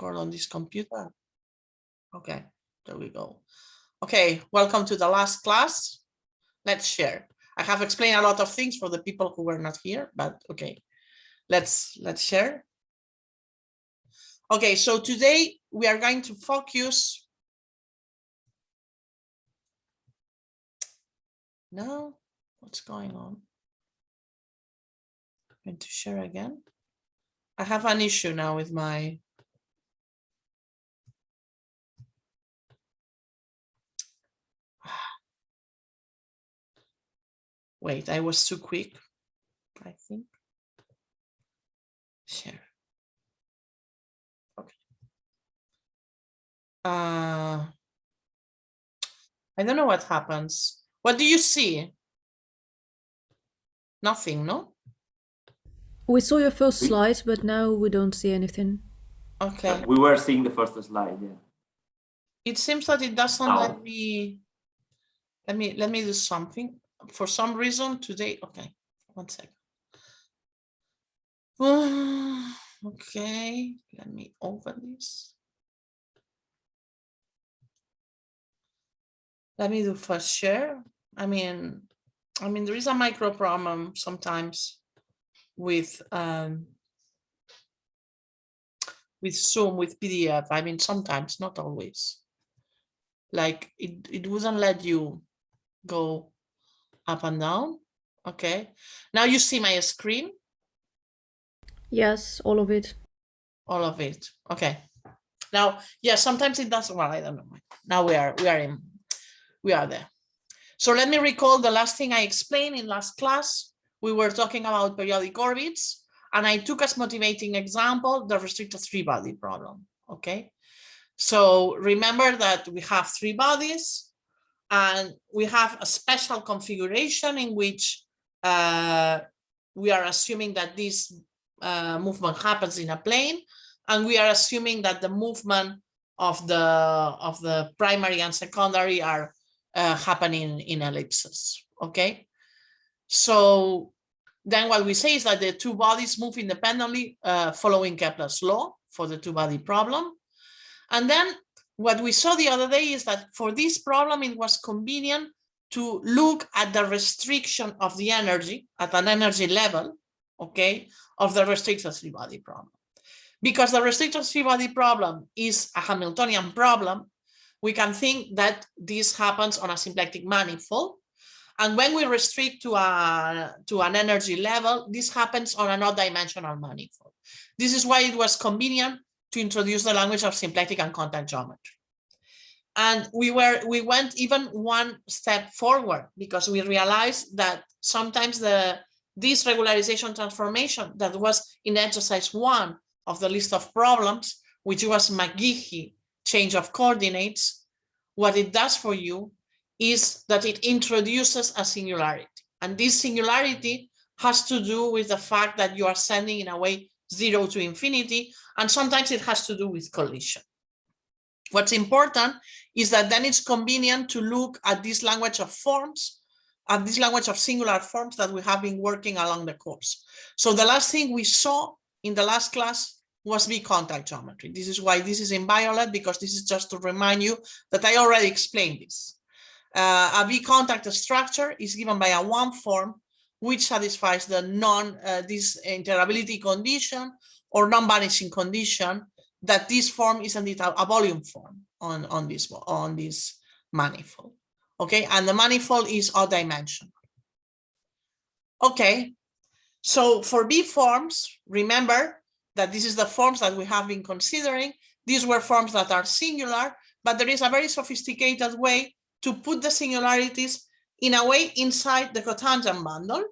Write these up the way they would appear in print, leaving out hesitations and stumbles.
record on this computer. Okay, there we go. Okay, welcome to the last class. Let's share. I have explained a lot of things for the people who were not here, but okay, let's share. Okay, so today we are going to focus. No, what's going on? I'm going to share again. I have an issue now with my. Wait, I was too quick, I think. Share. Okay. I don't know what happens. What do you see? Nothing, no? We saw your first slide, but now we don't see anything. Okay. We were seeing the first slide, yeah. It seems that it doesn't let me. Let me do something. For some reason today. Okay, 1 second. Okay, let me open this. Let me do first share. I mean, there is a micro problem sometimes with Zoom, with PDF. I mean, sometimes, not always. Like it wouldn't let you go up and down. Okay, now you see my screen. Yes, all of it. All of it. Okay. Now, yeah, sometimes it doesn't. Well, I don't know. Now we are there. So let me recall the last thing I explained in last class. We were talking about periodic orbits, and I took as motivating example the restricted three-body problem. Okay. So remember that we have three bodies, and we have a special configuration in which we are assuming that this movement happens in a plane, and we are assuming that the movement of the primary and secondary are happening in ellipses. Okay, so then what we say is that the two bodies move independently following Kepler's law for the two-body problem. And then what we saw the other day is that for this problem, it was convenient to look at the restriction of the energy at an energy level, okay, of the restricted three-body problem. Because the restricted three-body problem is a Hamiltonian problem, we can think that this happens on a symplectic manifold. And when we restrict to an energy level, this happens on an odd-dimensional manifold. This is why it was convenient to introduce the language of symplectic and contact geometry. And we went even one step forward, because we realized that sometimes this regularization transformation that was in exercise 1 of the list of problems, which was McGehee change of coordinates, what it does for you is that it introduces a singularity. And this singularity has to do with the fact that you are sending in a way 0 to infinity, and sometimes it has to do with collision. What's important is that then it's convenient to look at this language of forms, at this language of singular forms that we have been working along the course. So the last thing we saw in the last class was B-contact geometry. This is why this is in violet, because this is just to remind you that I already explained this. A B-contact structure is given by a one form which satisfies the this integrability condition or non-vanishing condition that this form is indeed a volume form on this manifold. Okay, and the manifold is odd dimensional. Okay, so for B forms, remember that this is the forms that we have been considering. These were forms that are singular, but there is a very sophisticated way to put the singularities in a way inside the cotangent bundle.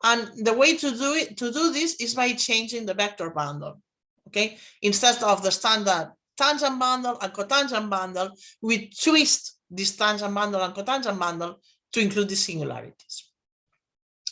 And the way to do this is by changing the vector bundle. Okay, instead of the standard tangent bundle and cotangent bundle, we twist this tangent bundle and cotangent bundle to include the singularities.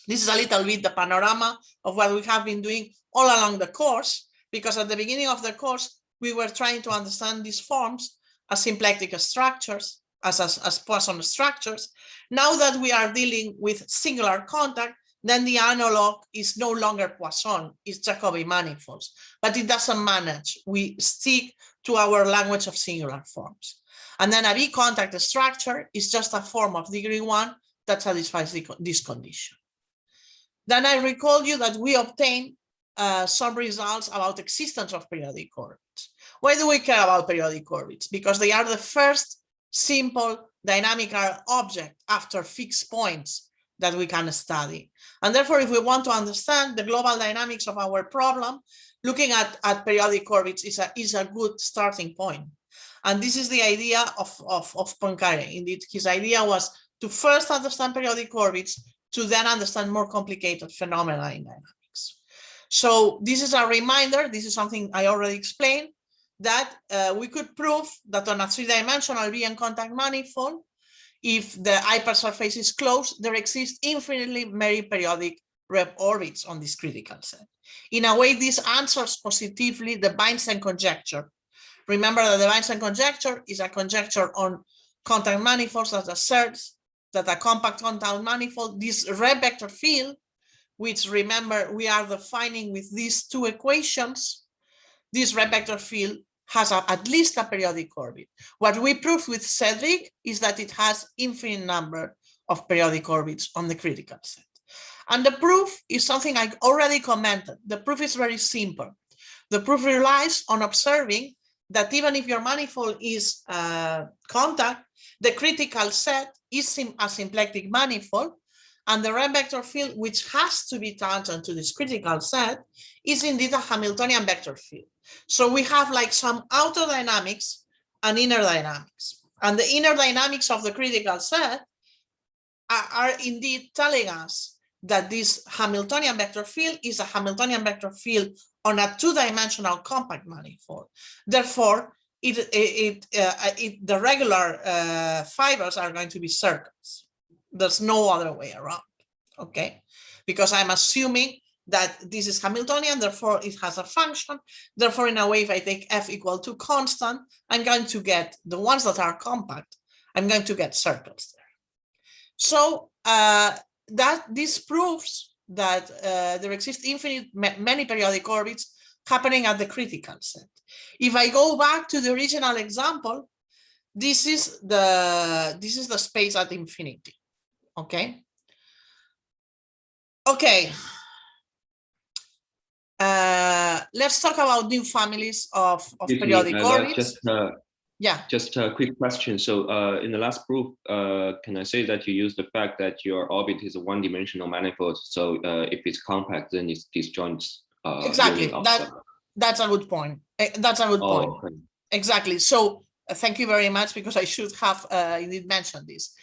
This is a little bit the panorama of what we have been doing all along the course, because at the beginning of the course, we were trying to understand these forms as symplectic structures, as Poisson structures. Now that we are dealing with singular contact, then the analog is no longer Poisson, it's Jacobi manifolds, but it doesn't manage. We stick to our language of singular forms. And then a B-contact structure is just a form of degree 1 that satisfies this condition. Then I recall you that we obtained some results about existence of periodic orbits. Why do we care about periodic orbits? Because they are the first simple dynamical object after fixed points that we can study. And therefore, if we want to understand the global dynamics of our problem, looking at periodic orbits is a good starting point. And this is the idea of Poincaré. Indeed, his idea was to first understand periodic orbits, to then understand more complicated phenomena in dynamics. So this is a reminder, this is something I already explained, that we could prove that on a three-dimensional B contact manifold, if the hypersurface is closed, there exists infinitely many periodic Reeb orbits on this critical set. In a way, this answers positively the Weinstein conjecture. Remember that the Weinstein conjecture is a conjecture on contact manifolds that asserts that a compact contact manifold, this Reeb vector field, which remember we are defining with these two equations, this Reeb vector field has at least a periodic orbit. What we proved with Cedric is that it has infinite number of periodic orbits on the critical set. And the proof is something I already commented. The proof is very simple. The proof relies on observing that even if your manifold is contact, the critical set is a symplectic manifold, and the Reeb vector field, which has to be tangent to this critical set, is indeed a Hamiltonian vector field. So we have like some outer dynamics and inner dynamics. And the inner dynamics of the critical set are indeed telling us that this Hamiltonian vector field is a Hamiltonian vector field on a two-dimensional compact manifold. Therefore, the regular fibers are going to be circles. There's no other way around, okay? Because I'm assuming that this is Hamiltonian, therefore it has a function. Therefore, in a way, if I take f equal to constant, I'm going to get the ones that are compact, I'm going to get circles there. So this proves that there exist many periodic orbits happening at the critical set. If I go back to the original example, this is the space at infinity. Okay. Okay. Let's talk about new families of periodic orbits. Just a quick question. So in the last proof, can I say that you use the fact that your orbit is a one-dimensional manifold? So if it's compact, then it's disjoints. Exactly. That's a good point. That's a good point. Okay. Exactly. So thank you very much, because I should have indeed mentioned this.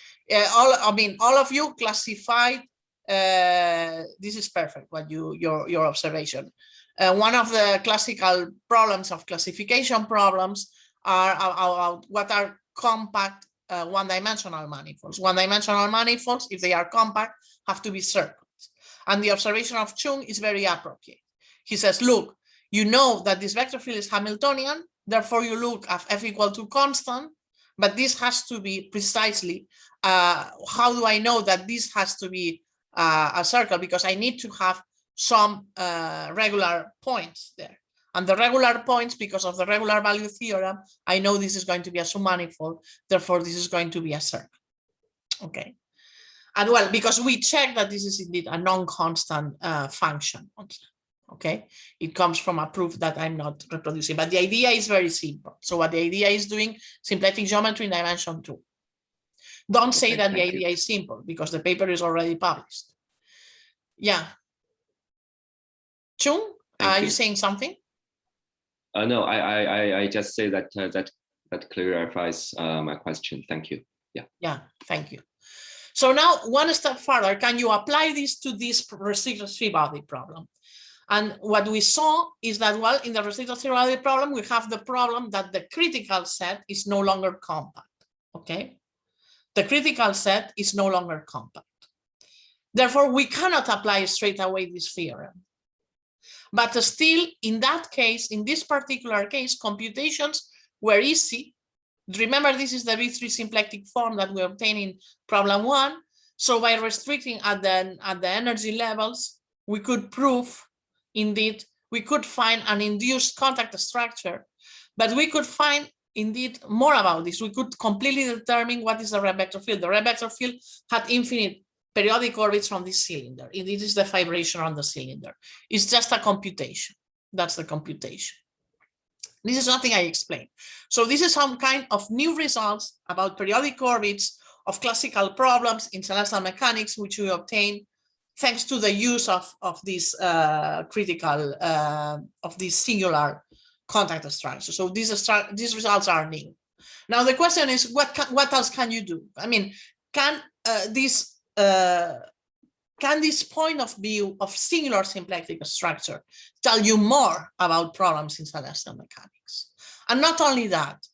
All of you classified. This is perfect. What your observation. One of the classical problems of classification problems are about what are compact one-dimensional manifolds. One-dimensional manifolds, if they are compact, have to be circles. And the observation of Chung is very appropriate. He says, look, you know that this vector field is Hamiltonian, therefore you look at f equal to constant, but this has to be precisely, how do I know that this has to be a circle? Because I need to have some regular points there. And the regular points, because of the regular value theorem, I know this is going to be a submanifold, therefore this is going to be a circle. Okay. And well, because we check that this is indeed a non-constant function. Okay, it comes from a proof that I'm not reproducing, but the idea is very simple. So what the idea is doing, symplectic geometry in dimension 2. Don't say that the idea is simple, because the paper is already published. Yeah. Chung, are you saying something? No, I just say that that clarifies my question. Thank you. Yeah. Yeah, thank you. So now one step further, can you apply this to this restricted three-body problem? And what we saw is that, well, in the restricted three-body problem, we have the problem that the critical set is no longer compact, okay? The critical set is no longer compact. Therefore, we cannot apply straight away this theorem. But still, in that case, in this particular case, computations were easy. Remember, this is the B3 symplectic form that we obtained in problem 1. So by restricting at the energy levels, we could prove, indeed, we could find an induced contact structure, but we could find indeed more about this. We could completely determine what is the Reeb vector field. The Reeb vector field had infinite periodic orbits from this cylinder. It is the fibration on the cylinder. It's just a computation. That's the computation. This is nothing I explained. So this is some kind of new results about periodic orbits of classical problems in celestial mechanics, which we obtained thanks to the use of this critical, of this singular contact structure. So these results are new. Now the question is, what else can you do? I mean, can this point of view of singular symplectic structure tell you more about problems in celestial mechanics? And not only that,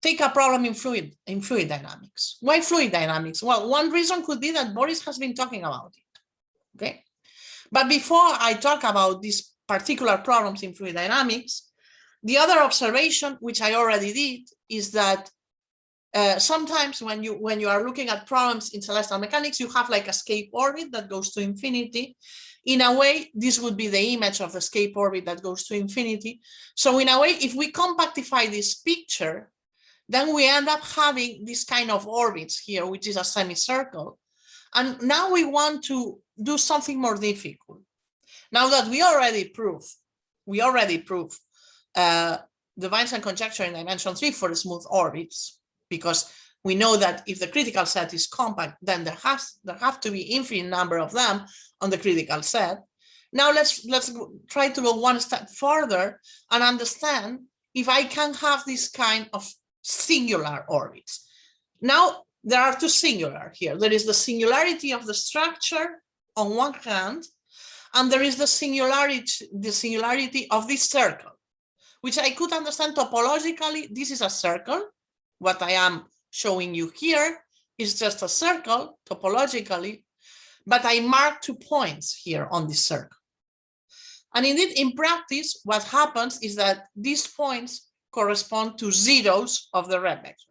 take a problem in fluid dynamics. Why fluid dynamics? Well, one reason could be that Boris has been talking about it. Okay, but before I talk about these particular problems in fluid dynamics, the other observation, which I already did, is that sometimes when you are looking at problems in celestial mechanics, you have like a escape orbit that goes to infinity. In a way, this would be the image of the escape orbit that goes to infinity. So in a way, if we compactify this picture, then we end up having this kind of orbits here, which is a semicircle. And now we want to do something more difficult. Now that we already proved the Weinstein conjecture in dimension 3 for smooth orbits, because we know that if the critical set is compact, then there have to be infinite number of them on the critical set. Now let's try to go one step further and understand if I can have this kind of singular orbits. Now there are two singular here. There is the singularity of the structure on one hand, and there is the singularity of this circle, which I could understand topologically. This is a circle. What I am showing you here is just a circle topologically, but I mark 2 points here on this circle. And indeed, in practice, what happens is that these points correspond to zeros of the Reeb vector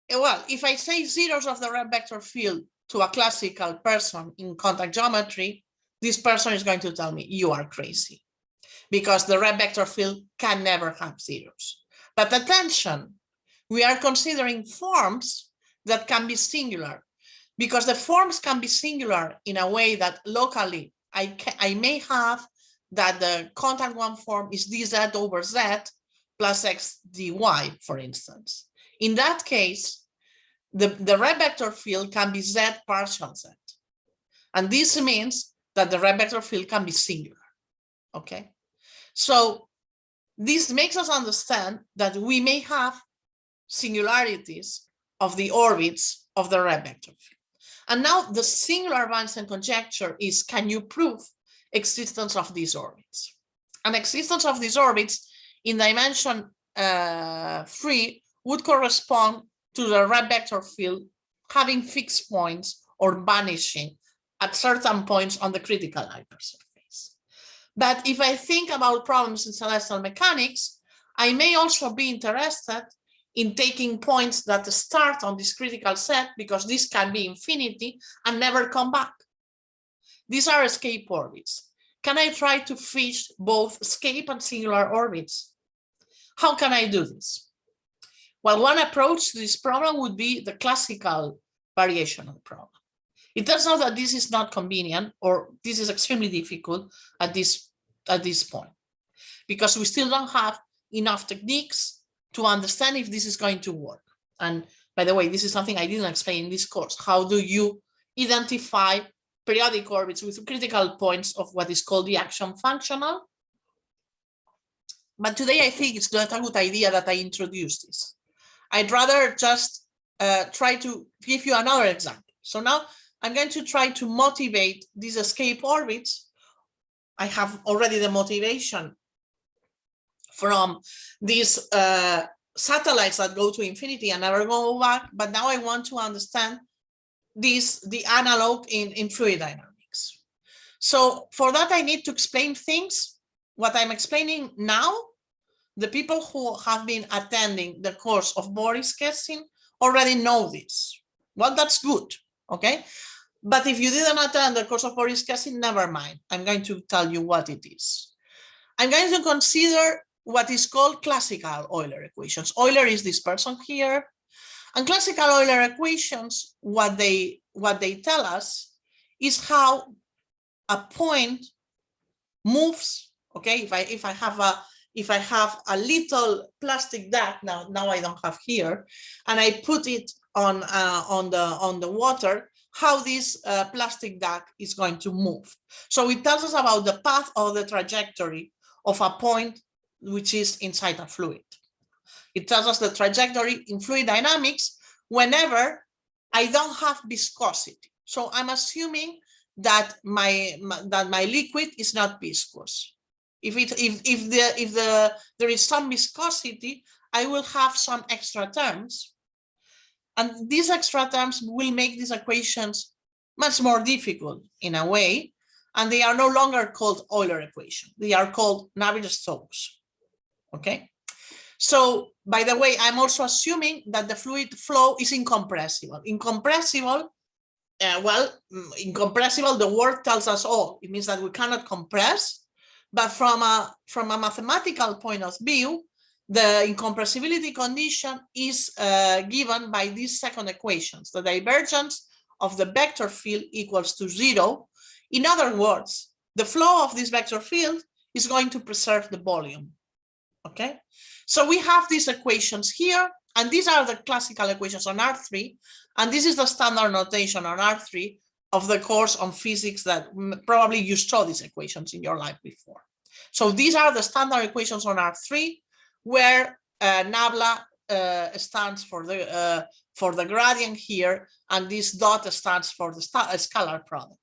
field. Well, if I say zeros of the Reeb vector field to a classical person in contact geometry, this person is going to tell me, you are crazy, because the Reeb vector field can never have zeros. But attention, we are considering forms that can be singular, because the forms can be singular in a way that locally I may have that the contact one form is dz over z plus x dy, for instance. In that case, the Reeb vector field can be z partial z. And this means that the Reeb vector field can be singular, okay? So this makes us understand that we may have singularities of the orbits of the Reeb vector field. And now the singular Weinstein conjecture is, can you prove existence of these orbits? And existence of these orbits in dimension 3 would correspond to the Reeb vector field having fixed points or vanishing at certain points on the critical hypersurface. But if I think about problems in celestial mechanics, I may also be interested in taking points that start on this critical set, because this can be infinity and never come back. These are escape orbits. Can I try to fish both escape and singular orbits? How can I do this? Well, one approach to this problem would be the classical variation of the problem. It turns out that this is not convenient, or this is extremely difficult at this point, because we still don't have enough techniques to understand if this is going to work. And by the way, this is something I didn't explain in this course. How do you identify periodic orbits with critical points of what is called the action functional? But today I think it's not a good idea that I introduce this. I'd rather just try to give you another example. So now I'm going to try to motivate these escape orbits. I have already the motivation from these satellites that go to infinity and never go back, but now I want to understand the analog in fluid dynamics. So for that, I need to explain things. What I'm explaining now, the people who have been attending the course of Boris Kessin already know this. Well, that's good, okay? But if you didn't attend the course of Boris discussing, never mind. I'm going to tell you what it is. I'm going to consider what is called classical Euler equations. Euler is this person here. And classical Euler equations, what they tell us is how a point moves. Okay, if I have a little plastic duck, now I don't have here, and I put it on the water, how this plastic duck is going to move. So it tells us about the path or the trajectory of a point which is inside a fluid. It tells us the trajectory in fluid dynamics whenever I don't have viscosity. So I'm assuming that my liquid is not viscous. If there is some viscosity, I will have some extra terms, and these extra terms will make these equations much more difficult in a way, and they are no longer called Euler equations. They are called Navier-Stokes. Okay. So, by the way, I'm also assuming that the fluid flow is incompressible. Incompressible, incompressible, the word tells us all. It means that we cannot compress, but from a mathematical point of view, the incompressibility condition is given by these second equations. The divergence of the vector field equals to 0. In other words, the flow of this vector field is going to preserve the volume. Okay, so we have these equations here, and these are the classical equations on R3, and this is the standard notation on R3 of the course on physics that probably you saw these equations in your life before. So these are the standard equations on R3, where nabla stands for the gradient here, and this dot stands for the scalar product.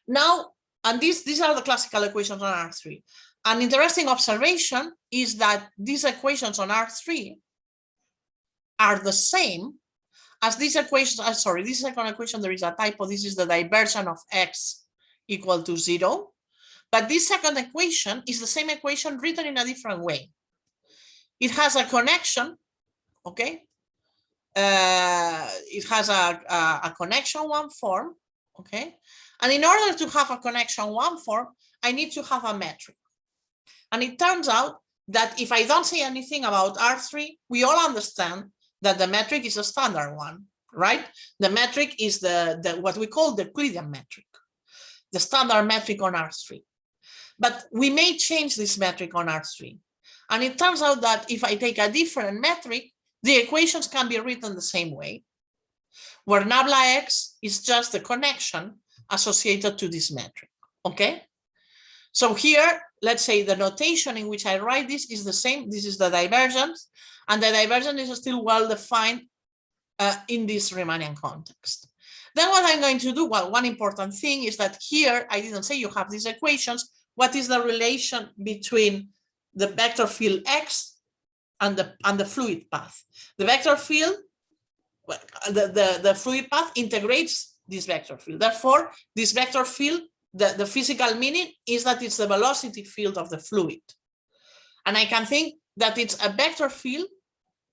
Now, and these are the classical equations on R3. An interesting observation is that these equations on R3 are the same as these equations. Sorry, this second equation, there is a typo. This is the divergence of x equal to 0. But this second equation is the same equation written in a different way. It has a connection, okay? It has a connection one form, okay? And in order to have a connection one form, I need to have a metric. And it turns out that if I don't say anything about R3, we all understand that the metric is a standard one, right? The metric is the what we call the Euclidean metric, the standard metric on R3. But we may change this metric on R3. And it turns out that if I take a different metric, the equations can be written the same way, where nabla x is just the connection associated to this metric, okay? So here, let's say the notation in which I write this is the same. This is the divergence, and the divergence is still well defined in this Riemannian context. Then what I'm going to do, well, one important thing is that here, I didn't say you have these equations. What is the relation between the vector field x and the fluid path? The vector field, well, the fluid path integrates this vector field. Therefore, this vector field, the physical meaning is that it's the velocity field of the fluid. And I can think that it's a vector field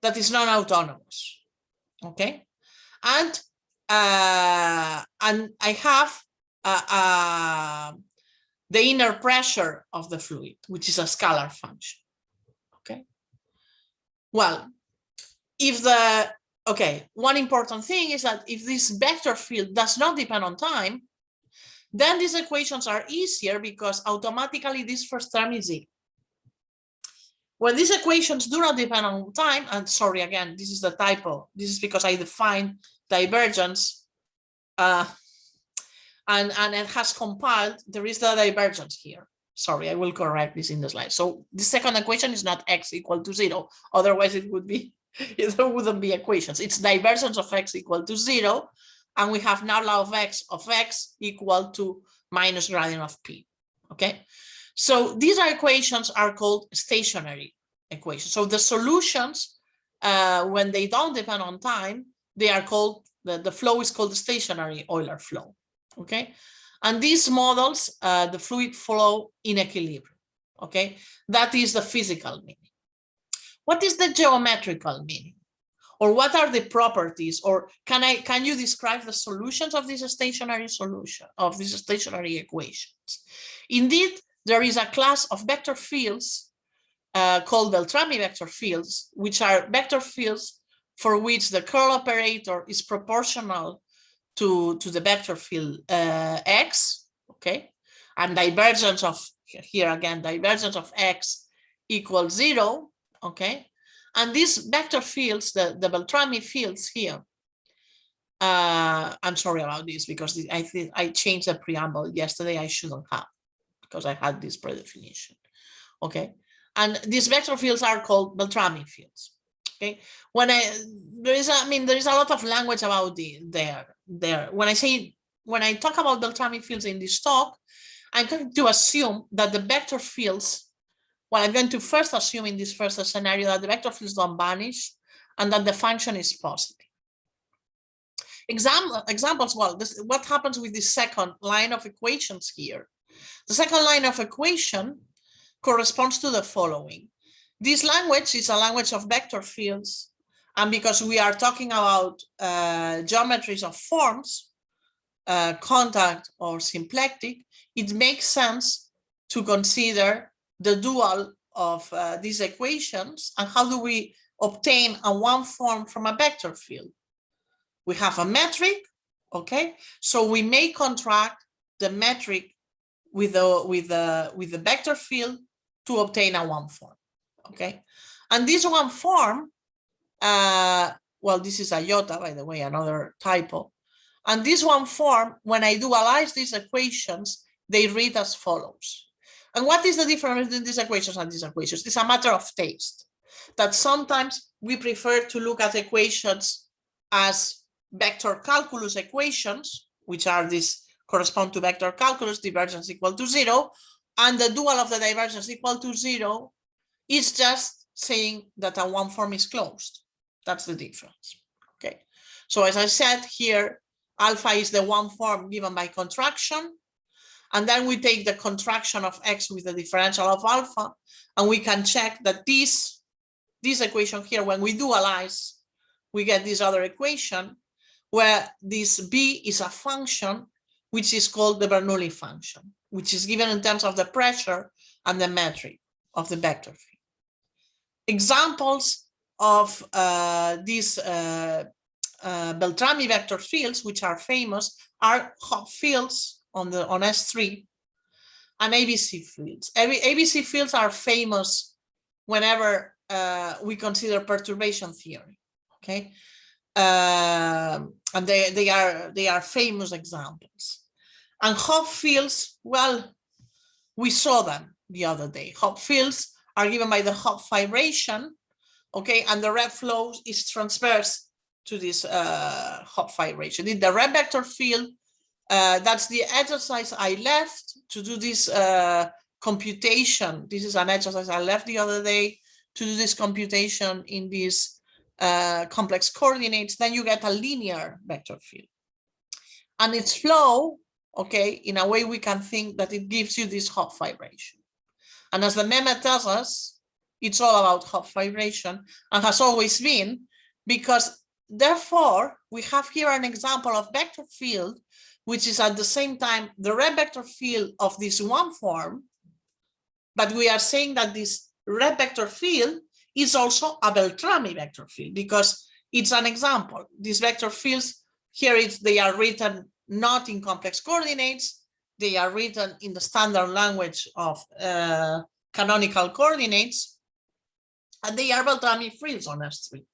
that is non-autonomous, okay? And I have the inner pressure of the fluid, which is a scalar function, okay? Well, one important thing is that if this vector field does not depend on time, then these equations are easier because automatically this first term is 0. When these equations do not depend on time, and sorry, again, this is the typo. This is because I defined divergence and it has compiled, there is the divergence here. Sorry, I will correct this in the slide. So the second equation is not x equal to 0. Otherwise it would be, there wouldn't be equations. It's divergence of x equal to 0. And we have nabla of x equal to minus gradient of p, okay? So these equations are called stationary equations. So the solutions, when they don't depend on time, they are called, the flow is called the stationary Euler flow, okay? And these models, the fluid flow in equilibrium, okay? That is the physical meaning. What is the geometrical meaning? Or what are the properties? Or can you describe the solutions of this stationary solution, of these stationary equations? Indeed, there is a class of vector fields called Beltrami vector fields, which are vector fields for which the curl operator is proportional to the vector field x, okay? And divergence of, here again, divergence of x equals 0, okay? And these vector fields, the Beltrami fields here, I'm sorry about this because I think I changed the preamble yesterday. I shouldn't have, because I had this predefinition, okay? And these vector fields are called Beltrami fields, okay? When there is a lot of language about there. When I talk about Beltrami fields in this talk, I'm going to assume that the vector fields, well, I'm going to first assume in this first scenario that the vector fields don't vanish and that the function is positive. Examples, well, what happens with the second line of equations here? The second line of equation corresponds to the following. This language is a language of vector fields, and because we are talking about geometries of forms, contact or symplectic, it makes sense to consider the dual of these equations. And how do we obtain a one form from a vector field? We have a metric, okay? So we may contract the metric with the vector field to obtain a one form, okay? And this one form, well, this is a iota, by the way, another typo. And this one form, when I dualize these equations, they read as follows. And what is the difference between these equations and these equations? It's a matter of taste, that sometimes we prefer to look at equations as vector calculus equations, which are these correspond to vector calculus, divergence equal to 0, and the dual of the divergence equal to 0 is just saying that a one form is closed. That's the difference, okay? So as I said here, alpha is the one form given by contraction, and then we take the contraction of x with the differential of alpha, and we can check that this equation here, when we dualize, we get this other equation where this b is a function which is called the Bernoulli function, which is given in terms of the pressure and the metric of the vector field. Examples of these Beltrami vector fields, which are famous, are Hopf fields on S3 and ABC fields. ABC fields are famous whenever we consider perturbation theory, okay? And they are famous examples. And Hopf fields, well, we saw them the other day. Hopf fields are given by the Hopf fibration, okay, and the Reeb flow is transverse to this Hopf fibration. In the Reeb vector field, that's the exercise I left to do this computation. This is an exercise I left the other day to do this computation in these complex coordinates. Then you get a linear vector field. And its flow, okay, in a way we can think that it gives you this Hopf fibration. And as the meme tells us, it's all about Hopf fibration and has always been, because therefore we have here an example of vector field which is at the same time the Reeb vector field of this one form, but we are saying that this Reeb vector field is also a Beltrami vector field because it's an example. These vector fields here, they are written not in complex coordinates, they are written in the standard language of canonical coordinates, and they are Beltrami fields on S3.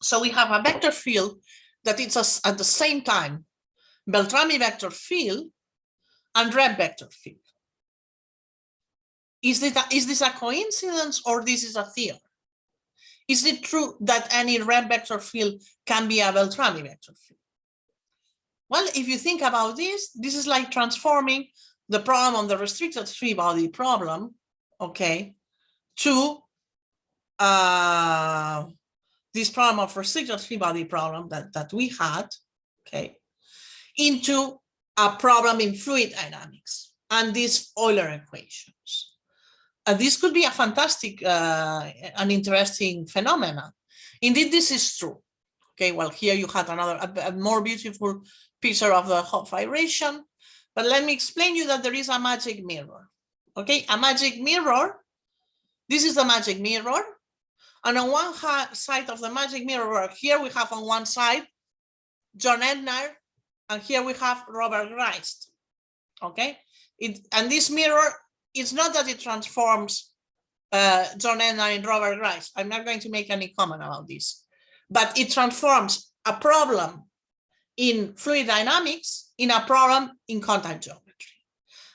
So we have a vector field that it's at the same time Beltrami vector field and Reeb vector field. Is this a coincidence or this is a theory? Is it true that any Reeb vector field can be a Beltrami vector field? Well, if you think about this, this is like transforming the problem on the restricted free body problem, okay, to this problem of restricted free body problem that we had, okay, into a problem in fluid dynamics and these Euler equations. This could be a fantastic and interesting phenomena Indeed, this is true. Okay, well, here you had a more beautiful picture of the Hopf fibration, but let me explain you that there is a magic mirror. Okay, a magic mirror. This is the magic mirror. And on one side of the magic mirror, here we have on one side John Ednar, and here we have Robert Greist. Okay, and this mirror, it's not that it transforms John Ednar in Robert Greist. I'm not going to make any comment about this, but it transforms a problem in fluid dynamics in a problem in contact geometry.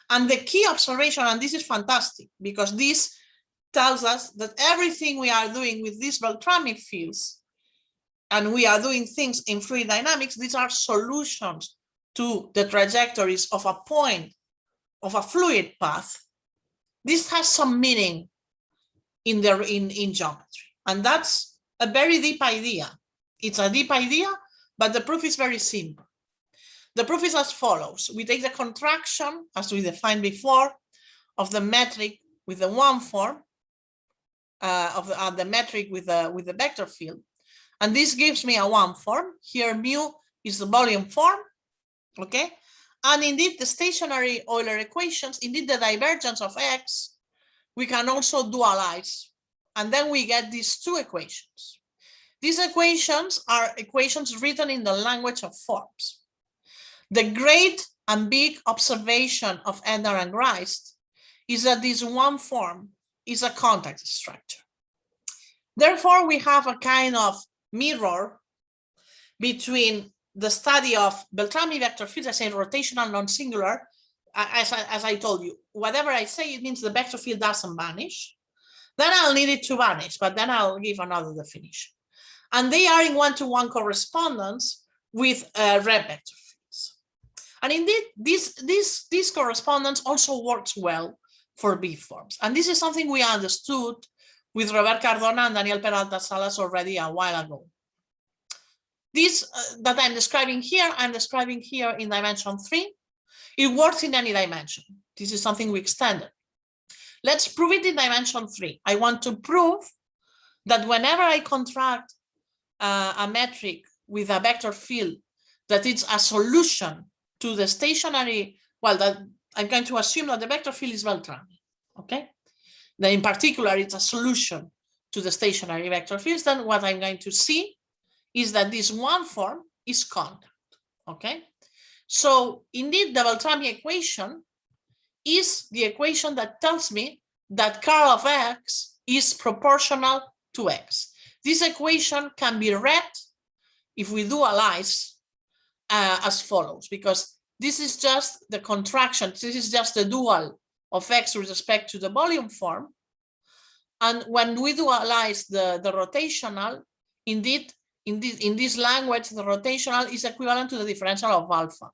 And the key observation, and this is fantastic because this tells us that everything we are doing with these Beltrami fields, and we are doing things in fluid dynamics, these are solutions to the trajectories of a point of a fluid path. This has some meaning in geometry, and that's a very deep idea. It's a deep idea, but the proof is very simple. The proof is as follows. We take the contraction, as we defined before, of the metric with the one form, of the metric with the vector field, and this gives me a one form. Here mu is the volume form, okay? And indeed the stationary Euler equations, indeed the divergence of x, we can also dualize, and then we get these two equations. These equations are equations written in the language of forms. The great and big observation of Ednar and Greist is that this one form is a contact structure. Therefore, we have a kind of mirror between the study of Beltrami vector fields, I say rotational, non-singular. As I told you, whatever I say, it means the vector field doesn't vanish. Then I'll need it to vanish, but then I'll give another definition. And they are in one-to-one correspondence with Reeb vector fields. And indeed, this correspondence also works well for B forms. And this is something we understood with Robert Cardona and Daniel Peralta Salas already a while ago. This that I'm describing here in dimension 3. It works in any dimension. This is something we extended. Let's prove it in dimension 3. I want to prove that whenever I contract a metric with a vector field, that it's a solution to the stationary, well, that I'm going to assume that the vector field is Beltrami, okay? Then in particular, it's a solution to the stationary vector fields. Then what I'm going to see is that this one form is contact, okay? So indeed, the Beltrami equation is the equation that tells me that curl of x is proportional to x. This equation can be read if we dualize as follows, because this is just the contraction. This is just the dual of x with respect to the volume form. And when we dualize the rotational, indeed, in this language, the rotational is equivalent to the differential of alpha.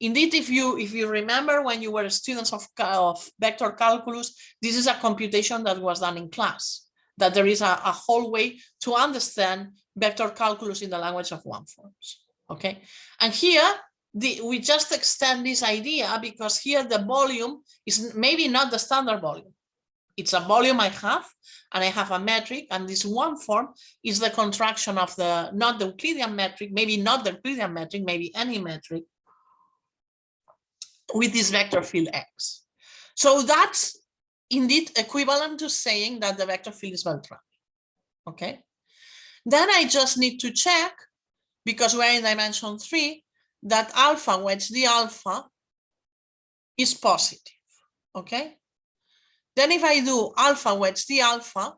Indeed, if you remember when you were students of vector calculus, this is a computation that was done in class, that there is a whole way to understand vector calculus in the language of one forms, okay? And here, we just extend this idea because here the volume is maybe not the standard volume. It's a volume I have, and I have a metric, and this one form is the contraction of the, not the Euclidean metric, maybe not the Euclidean metric, maybe any metric, with this vector field x. So that's indeed equivalent to saying that the vector field is Beltrami, okay? Then I just need to check, because we're in dimension 3, that alpha wedge d alpha is positive, okay? Then if I do alpha wedge d alpha,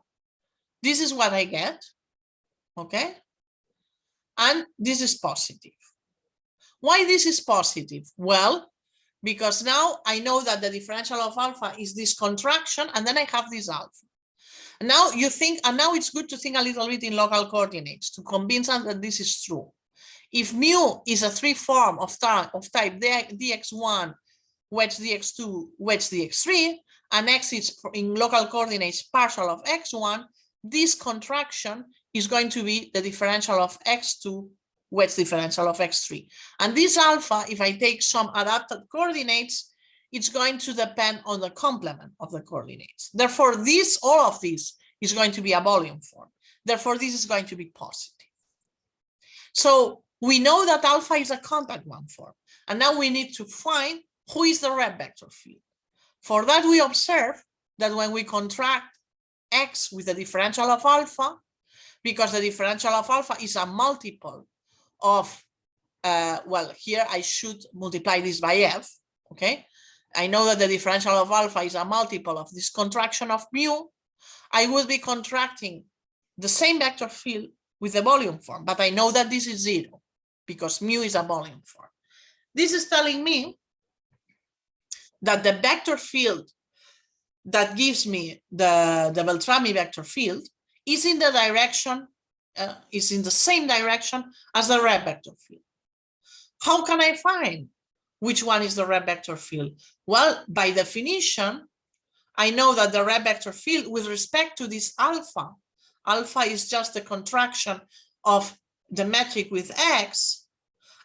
this is what I get, okay? And this is positive. Why this is positive? Well, because now I know that the differential of alpha is this contraction, and then I have this alpha. And now you think, and now it's good to think a little bit in local coordinates to convince us that this is true. If mu is a 3 form of type dx1, wedge dx2, wedge dx3, and x is in local coordinates partial of x1, this contraction is going to be the differential of x2, wedge differential of x3. And this alpha, if I take some adapted coordinates, it's going to depend on the complement of the coordinates. Therefore, all of this is going to be a volume form. Therefore, this is going to be positive. So we know that alpha is a compact one form. And now we need to find who is the Reeb vector field. For that, we observe that when we contract X with the differential of alpha, because the differential of alpha is a multiple of, well, here I should multiply this by F, okay? I know that the differential of alpha is a multiple of this contraction of mu. I will be contracting the same vector field with the volume form, but I know that this is 0 because mu is a volume form. This is telling me that the vector field that gives me the Beltrami vector field is in the direction, is in the same direction as the Reeb vector field. How can I find which one is the Reeb vector field? Well, by definition, I know that the Reeb vector field with respect to this alpha, alpha is just the contraction of the metric with X.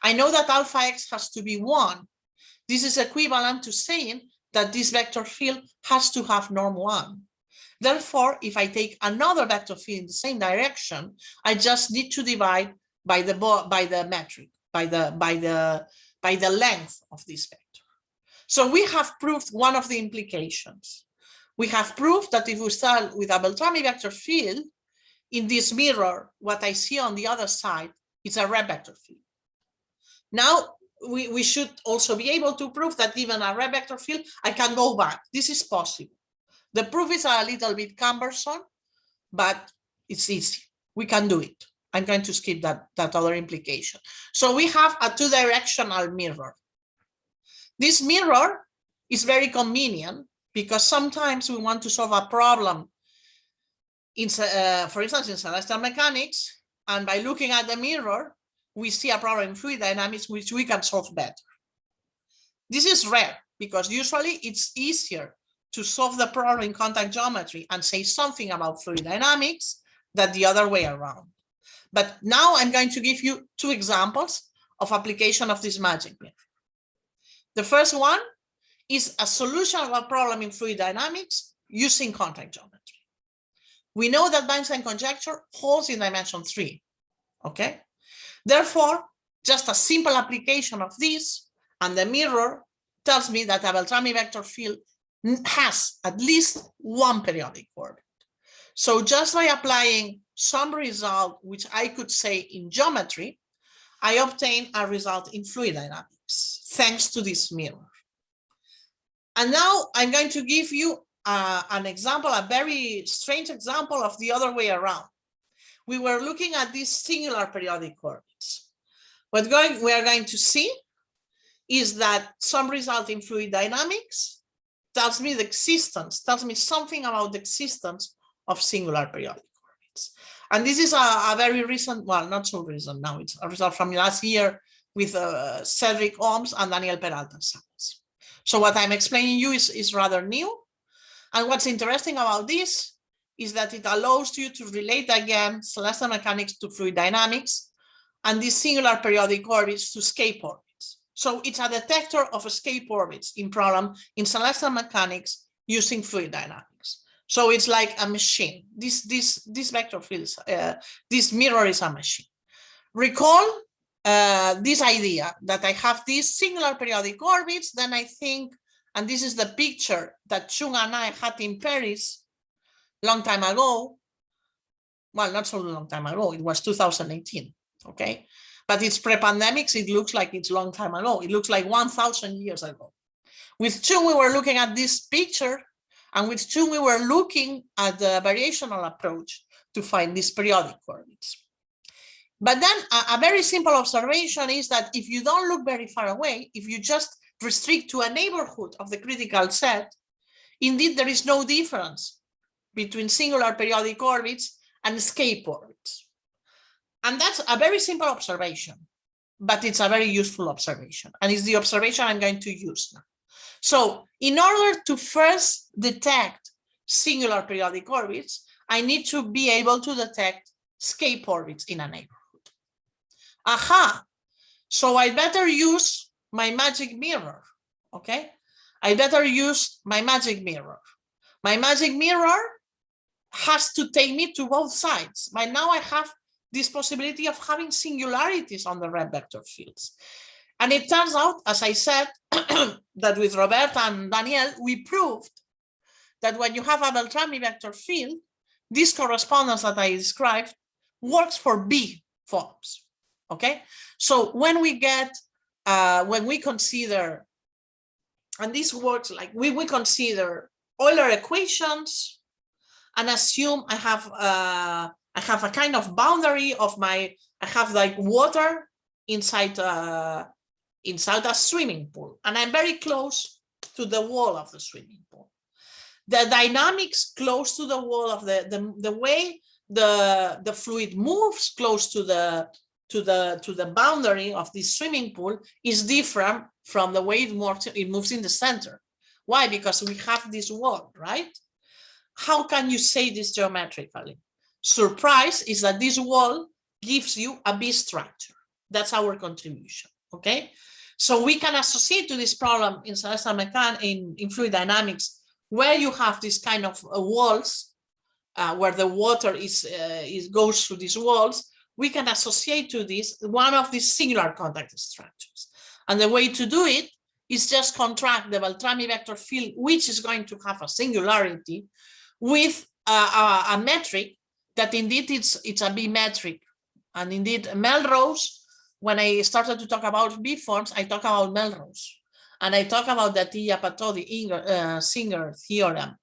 I know that alpha X has to be 1. This is equivalent to saying that this vector field has to have norm 1. Therefore, if I take another vector field in the same direction, I just need to divide by the metric, by the length of this vector. So we have proved one of the implications. We have proved that if we start with a Beltrami vector field, in this mirror, what I see on the other side is a Reeb vector field. Now, we should also be able to prove that given a Reeb vector field, I can go back. This is possible. The proof is a little bit cumbersome, but it's easy. We can do it. I'm going to skip that other implication. So we have a two-directional mirror. This mirror is very convenient because sometimes we want to solve a problem, for instance, in celestial mechanics, and by looking at the mirror, we see a problem in fluid dynamics which we can solve better. This is rare because usually it's easier to solve the problem in contact geometry and say something about fluid dynamics than the other way around. But now I'm going to give you 2 examples of application of this magic mirror. The first one is a solution of a problem in fluid dynamics using contact geometry. We know that Weinstein conjecture holds in dimension 3, okay? Therefore, just a simple application of this and the mirror tells me that a Beltrami vector field has at least one periodic orbit. So just by applying some result, which I could say in geometry, I obtain a result in fluid dynamics, thanks to this mirror. And now I'm going to give you an example, a very strange example of the other way around. We were looking at these singular periodic orbits. What we are going to see is that some result in fluid dynamics tells me the existence, tells me something about the existence of singular periodic orbits. And this is a very recent, well, not so recent now, it's a result from last year with Cedric Ohms and Daniel Peralta's samples. So what I'm explaining you is rather new. And what's interesting about this is that it allows you to relate again celestial mechanics to fluid dynamics and these singular periodic orbits to escape orbits. So it's a detector of escape orbits in problem in celestial mechanics using fluid dynamics. So it's like a machine. This vector fields, this mirror is a machine. Recall this idea that I have these singular periodic orbits, then I think, and this is the picture that Chung and I had in Paris long time ago. Well, not so long time ago, it was 2018, okay? But it's pre-pandemics, it looks like it's long time ago. It looks like 1,000 years ago. With Chung, we were looking at this picture, and with Chung, we were looking at the variational approach to find these periodic orbits. But then a very simple observation is that if you don't look very far away, if you just restrict to a neighborhood of the critical set, indeed there is no difference between singular periodic orbits and escape orbits. And that's a very simple observation, but it's a very useful observation. And it's the observation I'm going to use now. So in order to first detect singular periodic orbits, I need to be able to detect escape orbits in a neighborhood. Aha, so I better use my magic mirror, okay? I better use my magic mirror. My magic mirror has to take me to both sides. But now I have this possibility of having singularities on the Reeb vector fields. And it turns out, as I said, that with Roberta and Daniel, we proved that when you have a Beltrami vector field, this correspondence that I described works for B forms. Okay, so when we get, when we consider, and this works like we consider Euler equations and assume I have a kind of boundary of my, I have like water inside inside a swimming pool, and I'm very close to the wall of the swimming pool. The dynamics close to the wall of the way the fluid moves close to the boundary of this swimming pool is different from the way it moves in the center. Why? Because we have this wall, right? How can you say this geometrically? Surprise is that this wall gives you a B structure. That's our contribution, okay? So we can associate to this problem in celestial mechanics, in fluid dynamics, where you have this kind of walls, where the water goes through these walls. We can associate to this one of these singular contact structures. And the way to do it is just contract the Beltrami vector field, which is going to have a singularity, with a metric that indeed it's a B metric. And indeed, Melrose, when I started to talk about B forms, I talk about Melrose. And I talk about the Atiyah-Patodi-Singer theorem.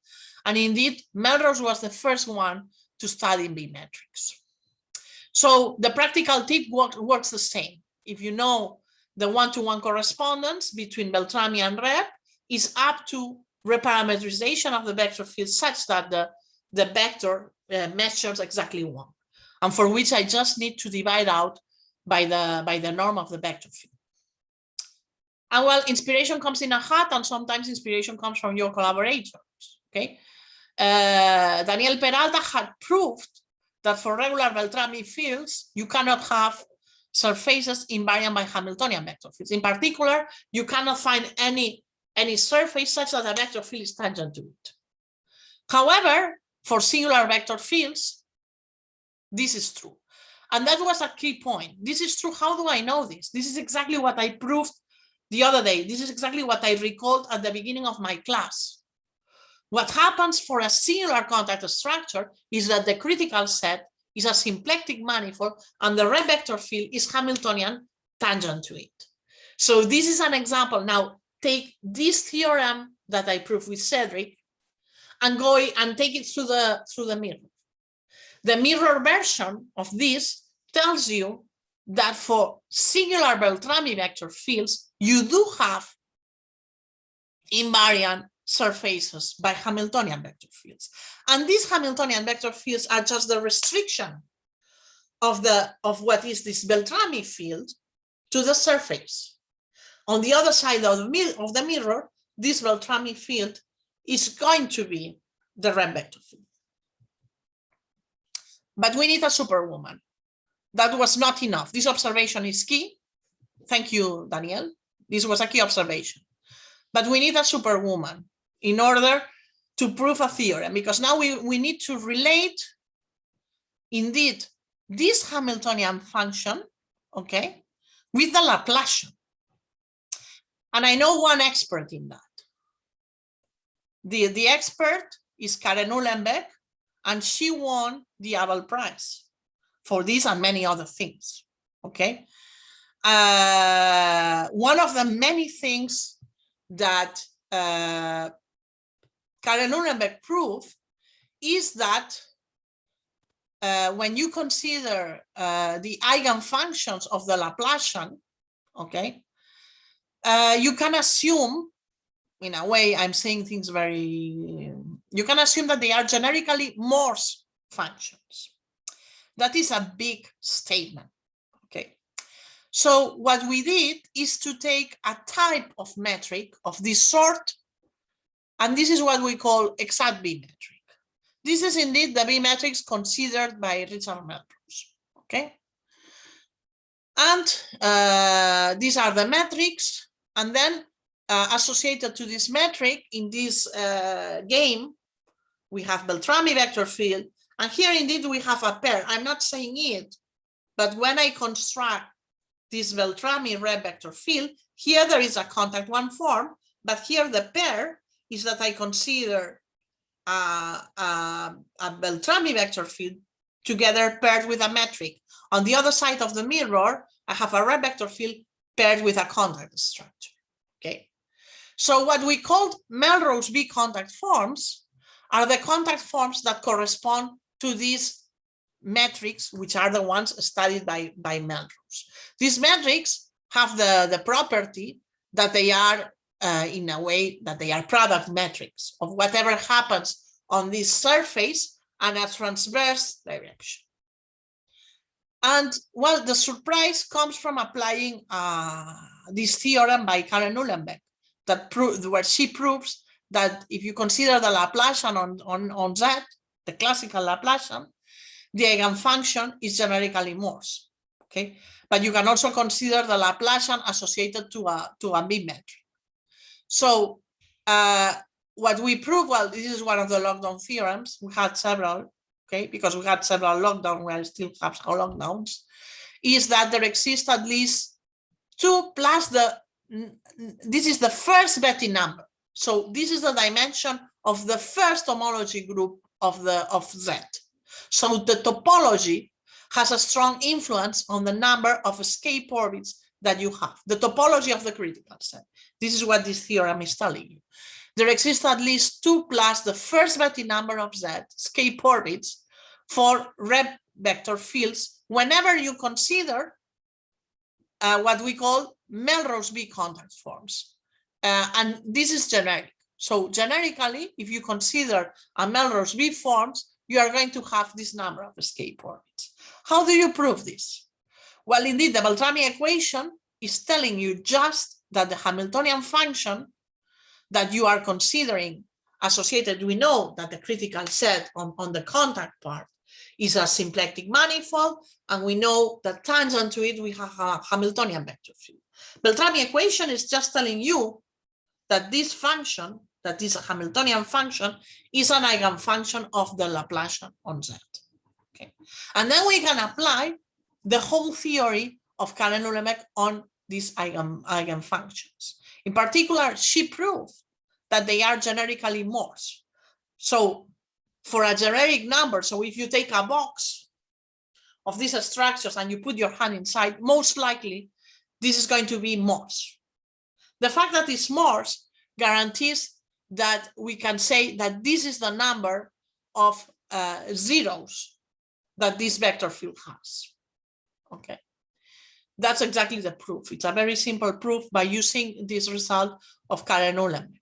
And indeed, Melrose was the first one to study B metrics. So the practical tip works the same. If you know the one-to-one correspondence between Beltrami and Reeb is up to reparametrization of the vector field such that the vector measures exactly 1, and for which I just need to divide out by the norm of the vector field. And well, inspiration comes in a hat, and sometimes inspiration comes from your collaborators, okay? Daniel Peralta had proved that for regular Beltrami fields, you cannot have surfaces invariant by Hamiltonian vector fields. In particular, you cannot find any surface such that a vector field is tangent to it. However, for singular vector fields, this is true. And that was a key point. This is true. How do I know this? This is exactly what I proved the other day. This is exactly what I recalled at the beginning of my class. What happens for a singular contact structure is that the critical set is a symplectic manifold and the Reeb vector field is Hamiltonian tangent to it. So this is an example. Now take this theorem that I proved with Cedric and go and take it through the mirror. The mirror version of this tells you that for singular Beltrami vector fields, you do have invariant surfaces by Hamiltonian vector fields. And these Hamiltonian vector fields are just the restriction of what is this Beltrami field to the surface. On the other side of the mirror, this Beltrami field is going to be the Reeb vector field. But we need a superwoman. That was not enough. This observation is key. Thank you, Daniel. This was a key observation. But we need a superwoman in order to prove a theorem, because now we need to relate, indeed, this Hamiltonian function, okay, with the Laplacian. And I know one expert in that. The expert is Karen Uhlenbeck, and she won the Abel Prize for this and many other things, okay? One of the many things that Karen Uhlenbeck proved is that when you consider the eigenfunctions of the Laplacian, okay, you can assume, in a way, I'm saying things very, you can assume that they are generically Morse functions. That is a big statement, okay? So what we did is to take a type of metric of this sort, and this is what we call exact B metric. This is indeed the B metrics considered by Richard Melrose, okay? And these are the metrics, and then associated to this metric in this game, we have Beltrami vector field, and here indeed we have a pair. I'm not saying it, but when I construct this Beltrami Reeb vector field, here there is a contact one form, but here the pair is that I consider a Beltrami vector field together paired with a metric. On the other side of the mirror, I have a Reeb vector field paired with a contact structure. Okay, so what we called Melrose B contact forms are the contact forms that correspond to these metrics, which are the ones studied by Melrose. These metrics have the property that they are, in a way, that they are product metrics of whatever happens on this surface and a transverse direction. And well, the surprise comes from applying this theorem by Karen Uhlenbeck, where she proves that if you consider the Laplacian on Z, the classical Laplacian, the eigenfunction is generically Morse. Okay, but you can also consider the Laplacian associated to a B metric. So what we prove, well, this is one of the lockdown theorems. We had several, okay, because we had several lockdowns, we still have lockdowns, is that there exists at least 2 plus this is the first Betti number. So this is the dimension of the first homology group of Z. So the topology has a strong influence on the number of escape orbits that you have, the topology of the critical set. This is what this theorem is telling you. There exists at least 2 plus the first Betti number of Z escape orbits for Reeb vector fields whenever you consider what we call Melrose B contact forms. And this is generic. So generically, if you consider a Melrose B forms, you are going to have this number of escape orbits. How do you prove this? Well, indeed, the Beltrami equation is telling you just that the Hamiltonian function that you are considering associated, we know that the critical set on the contact part is a symplectic manifold, and we know that tangent to it, we have a Hamiltonian vector field. Beltrami equation is just telling you that this function, that is a Hamiltonian function, is an eigenfunction of the Laplacian on Z. Okay, and then we can apply the whole theory of Karen Uhlenbeck on these eigenfunctions. In particular, she proved that they are generically Morse. So for a generic number, so if you take a box of these structures and you put your hand inside, most likely this is going to be Morse. The fact that it's Morse guarantees that we can say that this is the number of zeros that this vector field has. Okay, that's exactly the proof. It's a very simple proof by using this result of Karen Uhlenbeck.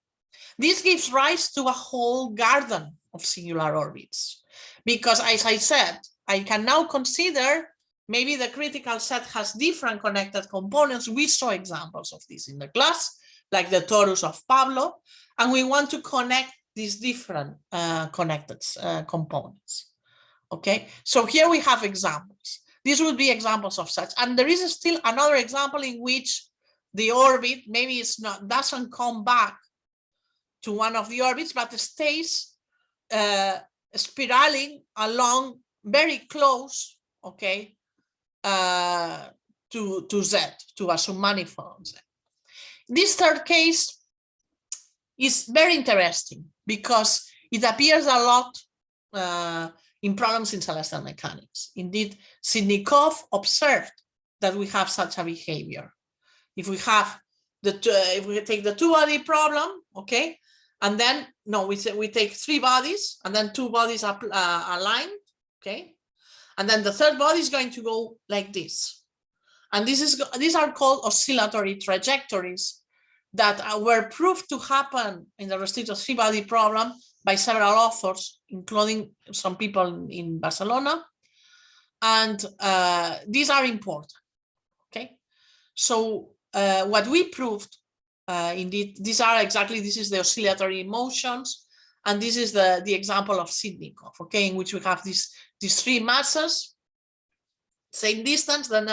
This gives rise to a whole garden of singular orbits, because as I said, I can now consider maybe the critical set has different connected components. We saw examples of this in the class, like the torus of Pablo, and we want to connect these different connected components. Okay, so here we have examples. These would be examples of such, and there is still another example in which the orbit maybe it's not doesn't come back to one of the orbits, but stays spiraling along very close, okay, to Z, to a submanifold Z. This third case is very interesting because it appears a lot in problems in celestial mechanics. Indeed, Sydney-Koff observed that we have such a behavior. If we have if we take the two-body problem, okay, and then no, we take 3 bodies and then 2 bodies are aligned, okay, and then the third body is going to go like this, and these are called oscillatory trajectories that were proved to happen in the restricted 3-body problem by several authors, including some people in Barcelona, and these are important. Okay, so what we proved, indeed, this is the oscillatory motions, and this is the example of Sydney-Koff, okay, in which we have these 3 masses, same distance, then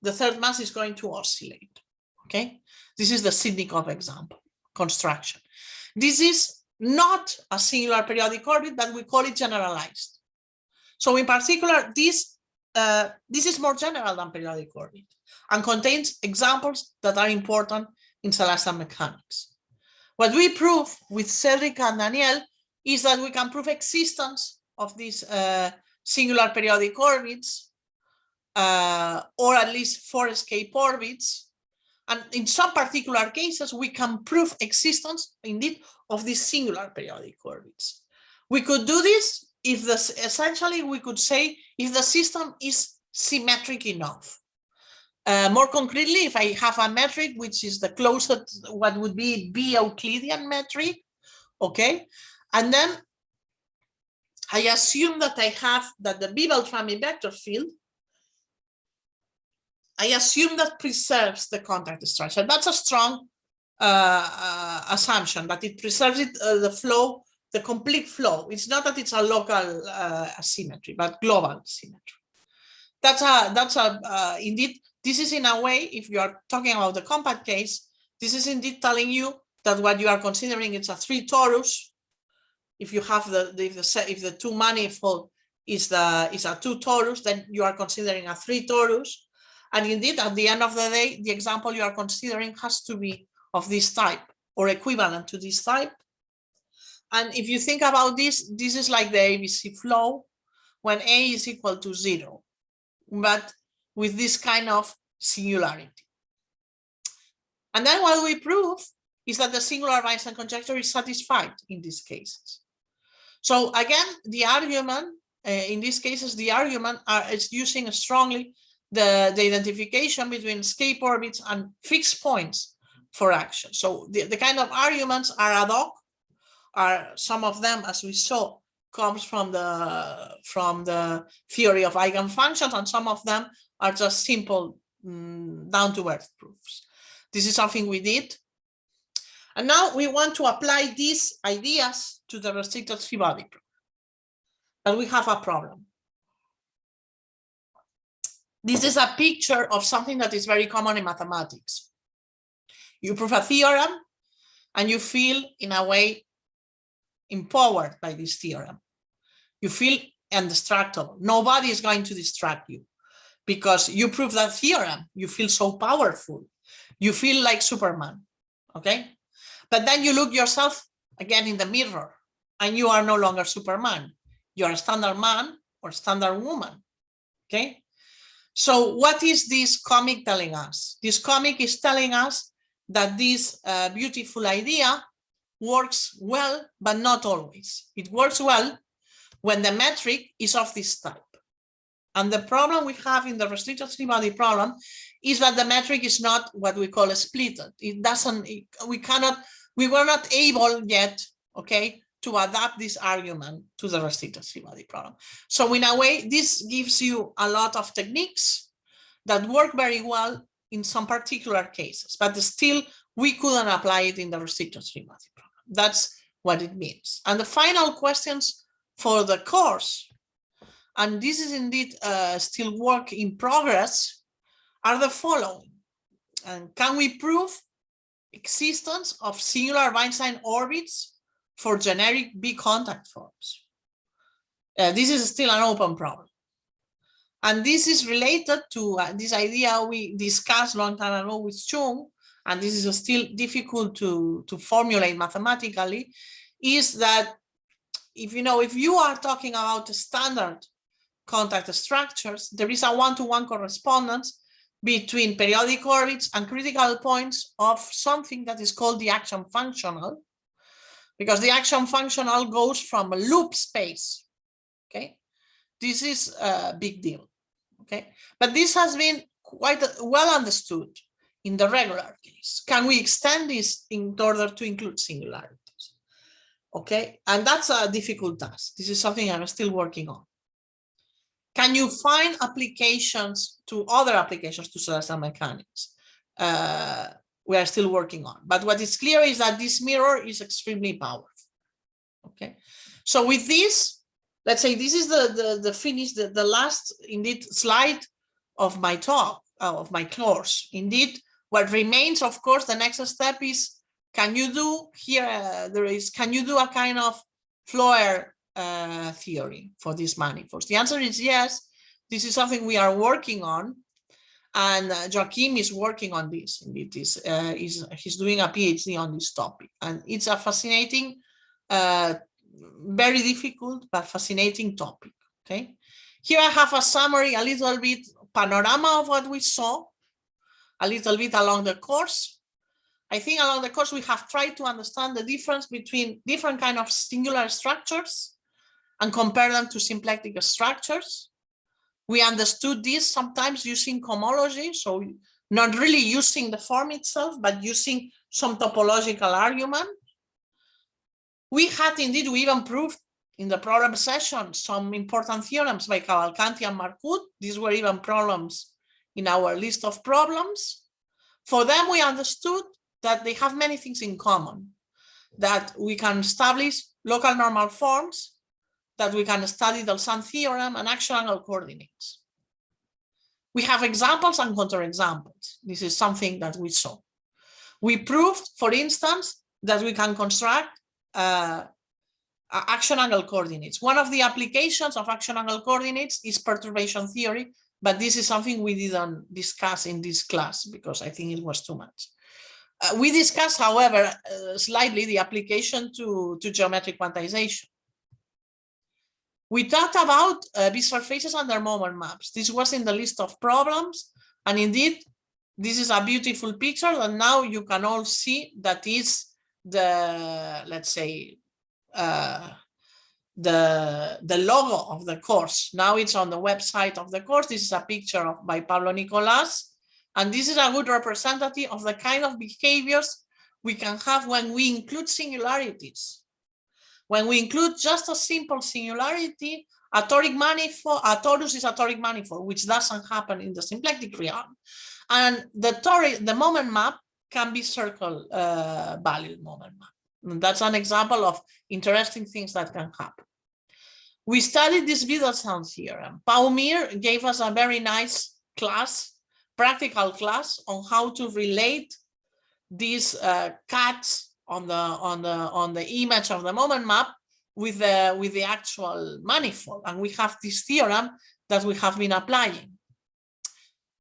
the third mass is going to oscillate. Okay, this is the Sydney-Koff example construction. This is not a singular periodic orbit, but we call it generalized. So in particular, this is more general than periodic orbit and contains examples that are important in celestial mechanics. What we prove with Cedric and Daniel is that we can prove existence of these singular periodic orbits, or at least 4 escape orbits. And in some particular cases, we can prove existence, indeed, of these singular periodic orbits. We could do this if essentially we could say if the system is symmetric enough. More concretely, if I have a metric which is the closest, what would be b-Euclidean metric, okay, and then I assume that I have that the b-Beltrami vector field, I assume that preserves the contact structure. That's a strong assumption, that it preserves it, the flow, the complete flow. It's not that it's a local asymmetry, but global symmetry. Indeed, this is in a way, if you are talking about the compact case, this is indeed telling you that what you are considering is a 3 torus. If you have if the 2 manifold is a 2 torus, then you are considering a 3 torus. And indeed, at the end of the day, the example you are considering has to be of this type or equivalent to this type. And if you think about this, this is like the ABC flow when A is equal to 0, but with this kind of singularity. And then what we prove is that the singular Weinstein conjecture is satisfied in these cases. So again, the argument, in these cases, the argument is using strongly the identification between escape orbits and fixed points for action. So the kind of arguments are ad hoc, are some of them, as we saw, comes from the theory of eigenfunctions, and some of them are just simple down-to-earth proofs. This is something we did. And now we want to apply these ideas to the restricted free-body problem. And we have a problem. This is a picture of something that is very common in mathematics. You prove a theorem and you feel, in a way, empowered by this theorem. You feel indestructible. Nobody is going to distract you because you prove that theorem. You feel so powerful. You feel like Superman, okay? But then you look yourself again in the mirror and you are no longer Superman. You're a standard man or standard woman, okay? So what is this comic telling us? This comic is telling us that this beautiful idea works well, but not always. It works well when the metric is of this type. And the problem we have in the restricted free-body problem is that the metric is not what we call a splitted. It doesn't, we were not able yet, okay, to adapt this argument to the restricted free-body problem. So in a way, this gives you a lot of techniques that work very well in some particular cases, but still we couldn't apply it in the restricted free-body problem. That's what it means. And the final questions for the course, and this is indeed still work in progress, are the following. And can we prove existence of singular Weinstein orbits for generic B contact forms? This is still an open problem. And this is related to this idea we discussed a long time ago with Chung, and this is still difficult to formulate mathematically, is that if you are talking about standard contact structures, there is a one-to-one correspondence between periodic orbits and critical points of something that is called the action functional, because the action functional goes from a loop space, okay? This is a big deal, okay? But this has been quite well understood in the regular case. Can we extend this in order to include singularities? Okay, and that's a difficult task. This is something I'm still working on. Can you find applications to other applications to celestial mechanics? We are still working on. But what is clear is that this mirror is extremely powerful. Okay, so with this, let's say this is the finish, the last indeed slide of my talk, of my course. Indeed, what remains, of course, the next step is can you do here? Can you do a kind of Floer theory for these manifolds? The answer is yes. This is something we are working on, and Joachim is working on this. Indeed, he's doing a PhD on this topic, and it's a fascinating, very difficult but fascinating topic. Okay, here I have a summary, a little bit panorama of what we saw, a little bit along the course. I think along the course we have tried to understand the difference between different kind of singular structures and compare them to symplectic structures. We understood this sometimes using cohomology, so not really using the form itself, but using some topological argument. We even proved in the problem session some important theorems by Cavalcanti and Marcoux. These were even problems in our list of problems. For them, we understood that they have many things in common, that we can establish local normal forms, that we can study the Sand theorem and action angle coordinates. We have examples and counterexamples. This is something that we saw. We proved, for instance, that we can construct action angle coordinates. One of the applications of action angle coordinates is perturbation theory, but this is something we didn't discuss in this class because I think it was too much. We discussed, however, slightly the application to geometric quantization. We talked about B-surfaces under moment maps. This was in the list of problems, and indeed, this is a beautiful picture, and now you can all see that is the, let's say, the logo of the course. Now it's on the website of the course. This is a picture by Pablo Nicolás. And this is a good representative of the kind of behaviors we can have when we include singularities. When we include just a simple singularity, a toric manifold, a torus is a toric manifold, which doesn't happen in the symplectic realm. And the moment map can be circle valued moment map. And that's an example of interesting things that can happen. We studied this b-Beltrami theorem. Pau Mir gave us a very nice class, practical class on how to relate these cuts on the image of the moment map with the actual manifold, and we have this theorem that we have been applying.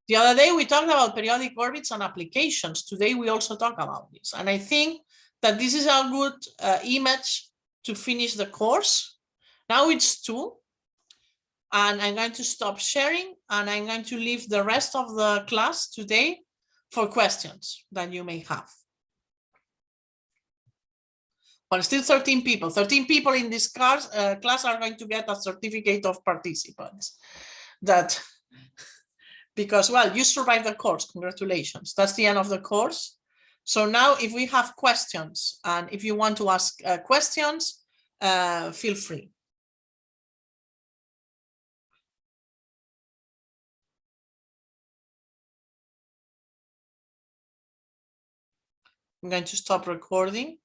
The other day we talked about periodic orbits and applications. Today we also talk about this, and I think that this is a good image to finish the course. Now it's 2. And I'm going to stop sharing, and I'm going to leave the rest of the class today for questions that you may have. But still 13 people. 13 people in this class are going to get a certificate of participants. That, because, well, you survived the course. Congratulations. That's the end of the course. So now if we have questions, and if you want to ask questions, feel free. I'm going to stop recording.